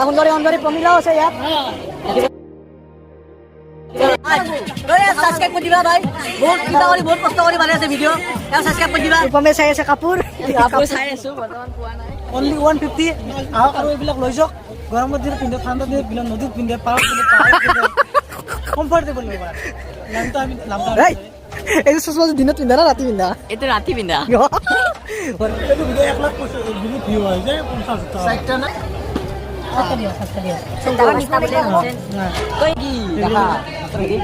সুন্দৰী সুন্দৰী পমিলাও আছে ইয়াত সাবস্ক্ৰাইব কৰে দিবা ভাই বহুত কিবা কৰি বহুত কষ্ট কৰি বনাই আছে ভিডিও এও সাবস্ক্ৰাইব কৰি দিবা উপমে চাই আছে কাপোৰ চাই আছো বৰ্তমান পোৱা নাই অনলি 150 আও আৰু এইবিলাক লৈ যাওক গৰমৰ দিনত পিন্ধে ঠাণ্ডা দিনত বিলা নদীত পিন্ধে পাও পিন্ধে কমফৰ্টেবল লগা নামটো আমি নামটো এই চশমা দিনত পিন্ধা না ৰাতি পিন্ধা এইটো ৰাতি পিন্ধা এইটো ভিডিও 1 লাখ ভিডিও ভিউ হয় যে 50 টাকা সাইটটা না সাতটা দিয়া সুন্দৰ নিচিনা বলে কই কি দেখা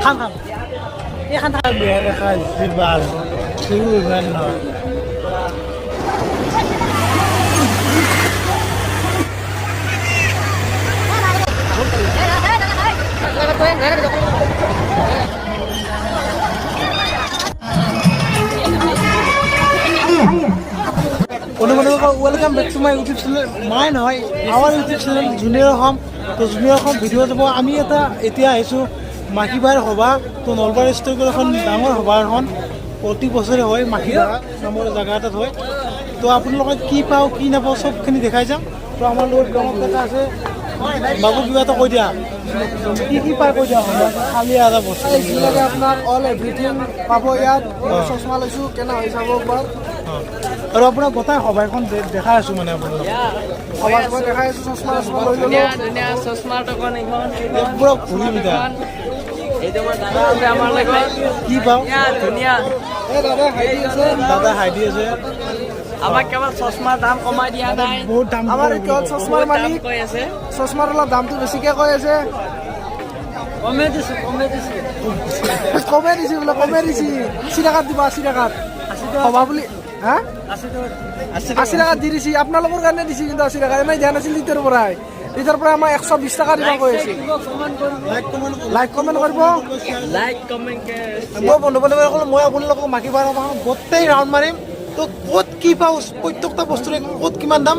খাম এই খান থাকা বিয়া দেখা জিবাল শুরু ইমান না welcome back to my YouTube channel my নহয় আৱাৰ ইউটিউব চ্যানেল জুনিয়ৰ হম তো জুনিয়ৰ হম ভিডিঅ' যাব আমি এটা এতিয়া আহিছোঁ মাখিবাৰ সভা তো নলবাৰী ষ্ট্ৰীটৰ এখন ডাঙৰ সভা এখন প্ৰতি বছৰে হয় মাখিবাৰ নামৰ জেগা এটাত হয় তো আপোনালোকে কি পাওঁ কি নাপাওঁ চবখিনি দেখাই যাম তো আমাৰ লগত গাঁৱত এটা আছে বাবু কিবা এটা কৈ দিয়া কি পাই কৈ দিয়া খালি এটা বস্তু যিবিলাকে আপোনাক অল এভৰিথিং পাব ইয়াত চশমা লৈছোঁ কেনে হৈ চাব পাৰ আৰু আপোনাৰ গোটাই সভাখন দেখাই আছোঁ মানে আপোনালোক সভাখন দেখাই আছোঁ চশমা লৈ ল'লোঁ ধুনীয়া চশমাৰ দোকান এইখন পুৰা ঘূৰি মিঠা এইটো মোৰ দাদা আছে আমাৰ লগত কি পাওঁ ধুনীয়া এই দাদা হাইদি আছে আমাক কেৱল চশমাৰ দাম কমাই দিয়া নাই বহুত দাম আমাৰ কেৱল চশমাৰ মালিক কৈ আছে চশমাৰ অলপ দামটো বেছিকৈ কৈ আছে কমে দিছে বোলে কমে দিছে 80 টকাত দিবা 80 টকাত সভা বুলি হা 80 টকাত দি দিছি আপোনালোকৰ কাৰণে দিছি কিন্তু 80 টকা এনেই দিয়া নাছিল লিটাৰ পৰাই আমাৰ 120 টকা দিব কৈ আছে লাইক কমেণ্ট কৰিব মই বন্ধু বান্ধৱীসকল মই আপোনালোকক মাখিবাৰ গোটেই ৰাউণ্ড মাৰিম তো ক'ত কি পাওঁ প্ৰত্যেকটা বস্তুৰে ক'ত কিমান দাম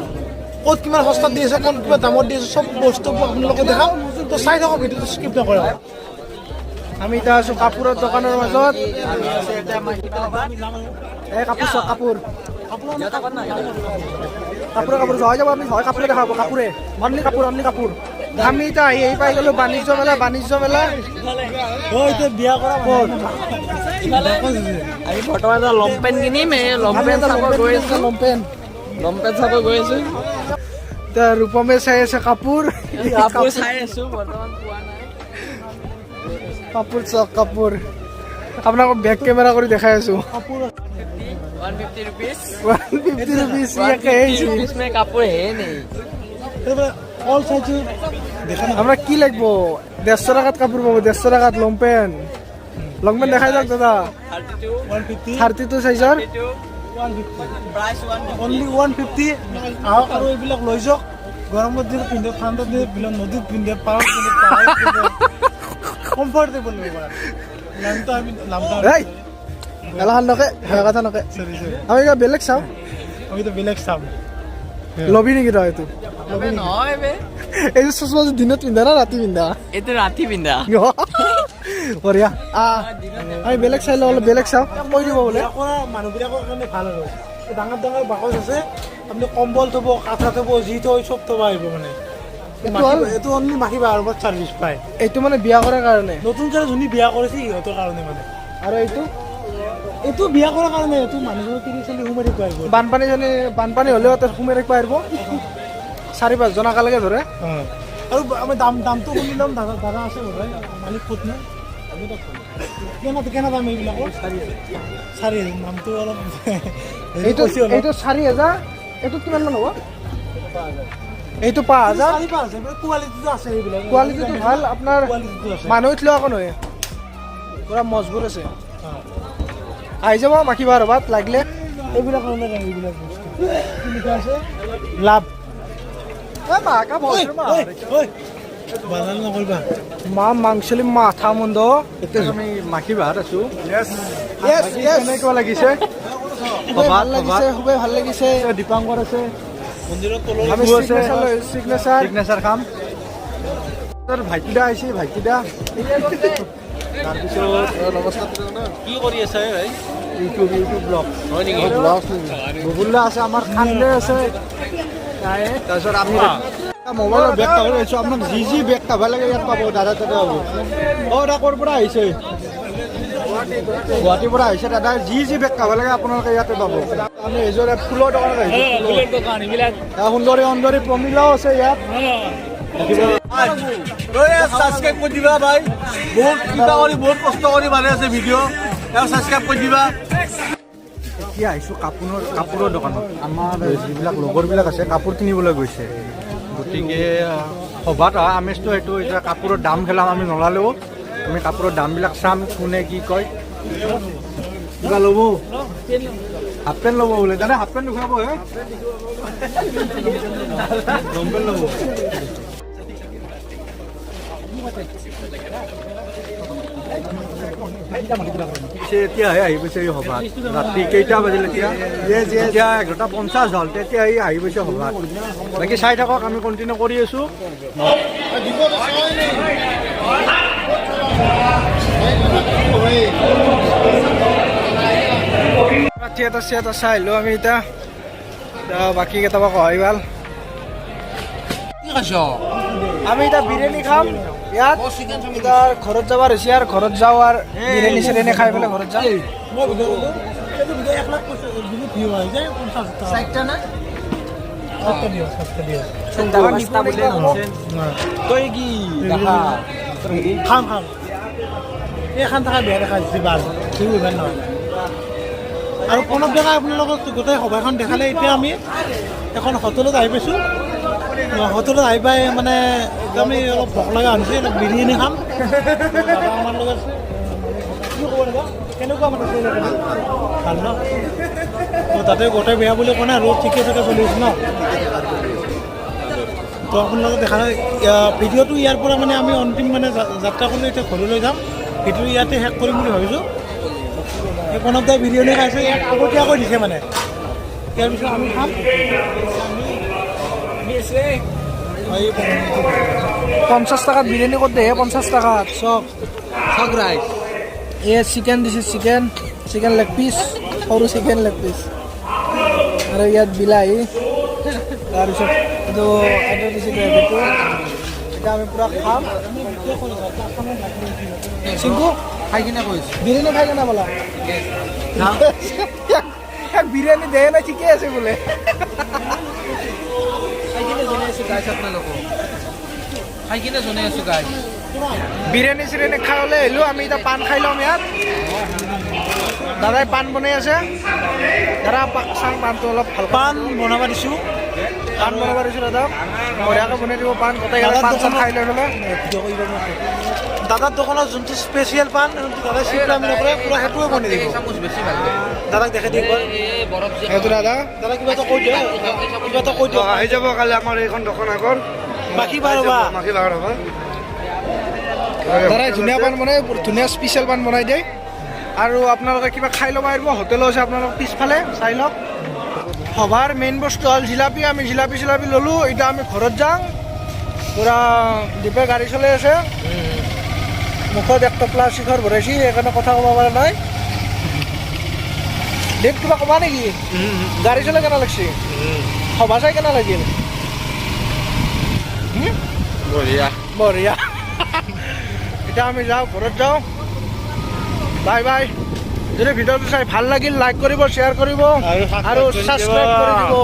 ক'ত কিমান সস্তাত দি আছে ক'ত কিমান দামত দি আছে চব বস্তু আপোনালোকে দেখাম তো চাই থাকক ভিডিঅ'টো স্কিপ নকৰা আমি এতিয়া আছোঁ কাপোৰৰ দোকানৰ মাজত এই কাপোৰ চাওক কাপোৰ হৈ যাব আপুনি হয় কাপোৰে দেখাব কাপোৰে অনলি কাপোৰ আমি এতিয়া আহি পাই গ'লোঁ বাণিজ্য মেলা এতিয়া বিয়া কৰা আমি বৰ্তমান লম্পেণ্ট কিনিম এই লম্পেণ্ট চাব গৈ আছোঁ এতিয়া ৰূপমে চাই আছে কাপোৰ চাই আছোঁ বৰ্তমান পোৱা নাই কাপোৰ চাওক কাপোৰ আপোনাক বেক কেমেৰা কৰি দেখাই আছোঁ 150 रुपीस 150 रुपीस ये कहे इसमें कापड़ है नहीं অল চাইছো আমরা কি লাগবো 150 টাকাত কাপোৰ পাবো 150 টাকাত লংপেন্ট দেখাই যাওক দাদা 32 সাইজৰ 150 प्राइस 150 অনলি 150 আও আৰু এইবিলাক লৈ যাওক গৰমৰ দিনত পিন্ধে ঠাণ্ডা দিনত বিলা নদীত পিন্ধে পাও পিন্ধে কমফৰ্টেবল লগা নামটো আমি নামটো এলাহান নকে হয় কথা নকে আমি বেলেগ চাওঁ আমি তো বেলেগ চাম লবি নেকি তই এইটো লবি নহয় বে এই চশমা দিনত পিন্ধা না ৰাতি পিন্ধা এইটো ৰাতি পিন্ধা বঢ়িয়া আমি বেলেগ চাই লওঁ বেলেগ চাওঁ কৈ দিব বোলে মানুহবিলাকৰ কাৰণে ভাল আৰু ডাঙৰ বাকচ আছে আপুনি কম্বল থ'ব কাঠা থ'ব যি থ'ব চব থ'ব আহিব মানে এইটো অনলি মাখিবা আৰু চাৰ্ভিছ পায় এইটো মানে বিয়া কৰাৰ কাৰণে নতুনকৈ যোনে বিয়া কৰিছে সিহঁতৰ কাৰণে মানে আৰু এইটো বিয়া কৰাৰ কাৰণে এইটো মানুহজনে তিনি চলি সোমাই থাকিব আহিব বানপানী হ'লেও তাত সোমাই থাকিব আহিব 4-5 জন একেলগে ধৰে আৰু আমি দামটো শুনি ল'ম দাদা আছে বোধহয় মালিক ক'ত নাই কেনে দাম এইবিলাকৰ 4,000 দামটো অলপ এইটো 4,000 এইটো কিমান মান হ'ব এইটো 5,000 কোৱালিটিটো আছে এইবিলাক কোৱালিটিটো ভাল আপোনাৰ মানুহ লোৱা আকৌ নহয় পুৰা মজবুত আছে আহি যাব মাখিবাৰ ৰবাত লাগিলে এইবিলাক এইবিলাক আছে লাভ মাংসলি মাথা মন্দ এতিয়া আমি মাখিবাৰ আছো কেনেকুৱা লাগিছে খুবেই ভাল লাগিছে দীপাংকৰ আছে চিগনেচাৰ খাম ভাইটিদা আহিছে ভাইটিদা তাৰপিছত নমস্কাৰ কি কৰি আছে ভাই ইউটিউব ব্লগ হয় নেকি ব্লগ গুগুল্লা আছে আমাৰ খান্দে আছে তাৰপিছত আমি মোবাইলৰ বেগ কাভাৰ লৈছোঁ, আপোনাক যি বেগ কাভাৰ লাগে ইয়াত পাব, দাদা তাতে পাব। দাদা ক'ৰ পৰা আহিছে? গুৱাহাটীৰ পৰা আহিছে দাদা, যি বেগ কাভাৰ লাগে আপোনালোকে ইয়াতে পাব। আমি এযোৰ ফুলৰ দোকানত আহিছোঁ, সুন্দৰী প্ৰমিলাও আছে ইয়াত। সাবস্ক্ৰাইব কৰে দিবা ভাই, বহুত কিবা কৰি বহুত কষ্ট কৰি বনাই আছে ভিডিঅ', সাবস্ক্ৰাইব কৰি দিবা। এতিয়া আহিছোঁ কাপোৰৰ দোকানত। আমাৰ যিবিলাক লগৰবিলাক আছে কাপোৰ কিনিবলৈ গৈছে, গতিকে সভাত অহা আমেজটো সেইটো। এতিয়া কাপোৰৰ দাম খেলাম আমি নলালেও, আমি কাপোৰৰ দামবিলাক চাম, কোনে কি কয়। কিবা ল'ব? হাফ পেণ্ট ল'ব বোলে দাদা, হাফ পেণ্ট দেখুৱাব হে, লং পেণ্ট ল'ব। এতিয়াহে আহি পাইছে এই সভাত, ৰাতি কেইটা বাজিল এতিয়া? 11:50 হ'ল, তেতিয়া আহি পাইছে সভাত। বাকী চাই থাকক, আমি কণ্টিনিউ কৰি আছোঁ। থিয়েটাৰ চাই আহিলোঁ আমি এতিয়া, বাকী কেইটাবা কয় ভাল। আমি এতিয়া বিৰিয়ানী খাম ইয়াত, এতিয়া ঘৰত যাবাৰ হৈছে আৰু ঘৰত যাওঁ আৰু বিৰিয়ানী চিৰিয়ানী খাই পেলাই ঘৰত যাম। তই কি খাম এইখান থকা বেয়া দেখা দিছে ভাল ইমান নহয়। আৰু প্ৰণৱ ডেকা আপোনালোকক গোটেই সভাখন দেখালে। এতিয়া আমি এখন হোটেলত আহি পাইছোঁ, হোটেলত আহি পাই মানে একদমেই অলপ ভোক লগা হৈছে, অলপ বিৰিয়ানী খাম। আমাৰ লগত কি ক'ব লগা, কেনেকুৱা মানে ভাল ন? তাতে গোটেই বেয়া বুলি কোৱা নাই আৰু ঠিকে ঠাকে চলি আছে ন? তো আপোনালোকে দেখা নাই ভিডিঅ'টো ইয়াৰ পৰা মানে আমি অন্তিম মানে যাত্ৰা কৰি এতিয়া ঘৰলৈ যাম। ভিডিঅ' ইয়াতে শেষ কৰিম বুলি ভাবিছোঁ। এই প্ৰণৱদাই বিৰিয়ানী খাইছে, ইয়াক আগতীয়াকৈ দিছে মানে, ইয়াৰ পিছত আমি খাম। 50 টাকাত বিৰিয়ানী ক'ত দিয়ে? 50 টাকাত চক ৰাইচ। এই চিকেন দিছে, চিকেন লেগ পিচ, সৰু চিকেন লেগ পিচ, আৰু ইয়াত বিলাহী, তাৰপিছত এইটো অৰ্ডাৰ দিছে গ্ৰেভিটো। এতিয়া আমি পূৰা খাম। চিংকু খাই কিনে কৈছোঁ, বিৰিয়ানী খাই কেনে বোলা? বিৰিয়ানী দিয়ে নাই, ঠিকে আছে বোলে। বিৰিয়ানী চিৰিয়ানী খাই ওলাই আহিলোঁ। আমি এতিয়া পাণ খাই ল'ম ইয়াত। দাদাই পাণ বনাই আছে, দাদা চাং পাণটো অলপ ভাল। পাণ বনাব দিছোঁ, পাণ বনাব দিছোঁ দাদা, বঢ়িয়াকৈ বনাই দিব পাণ। গোটেই পাণ চান খাই লৈ পেলাই দাদাৰ দোকানত যোনটো স্পেচিয়েল পাণ, দাদাই চিপলামি নকৰে, পূৰা সেইটোৱে বনাই দিব। দাদাক দেখাই দিব সেইটো দাদা। দাদা কিবা এটা কৈ দিয়ক, কিবা এটা কৈ দিয়ক। আহি যাব কালি আমাৰ এইখন দোকান আগত, বাকী বাৰ ৰ'বা। দাদাই ধুনীয়া পাণ বনাই, ধুনীয়া স্পেচিয়েল পাণ বনাই দিয়ে। আৰু আপোনালোকে কিবা খাই ল'ব আহিব, হোটেলো আছে আপোনালোক পিছফালে, চাই লওক। সভাৰ মেইন বস্তু হ'ল জিলাপি। আমি জিলাপি চিলাপি ল'লোঁ, এতিয়া আমি ঘৰত যাওঁ। পূৰা দীপে গাড়ী চলাই আছে, মুখত এক টপলা শিখৰ ভৰাইছি, সেইকাৰণে কথা ক'ব পৰা নাই। দীপ কিবা ক'বা নেকি? গাড়ী চলাই কেনে লাগছি? সভা চাই কেনে লাগিল? বঢ়িয়া। এতিয়া আমি যাওঁ, ঘৰত যাওঁ। Bye bye. যদি ভিডিঅ'টো চাই ভাল লাগিল, লাইক কৰিব, শ্বেয়াৰ কৰিব আৰু ছাবস্ক্ৰাইব কৰি দিব।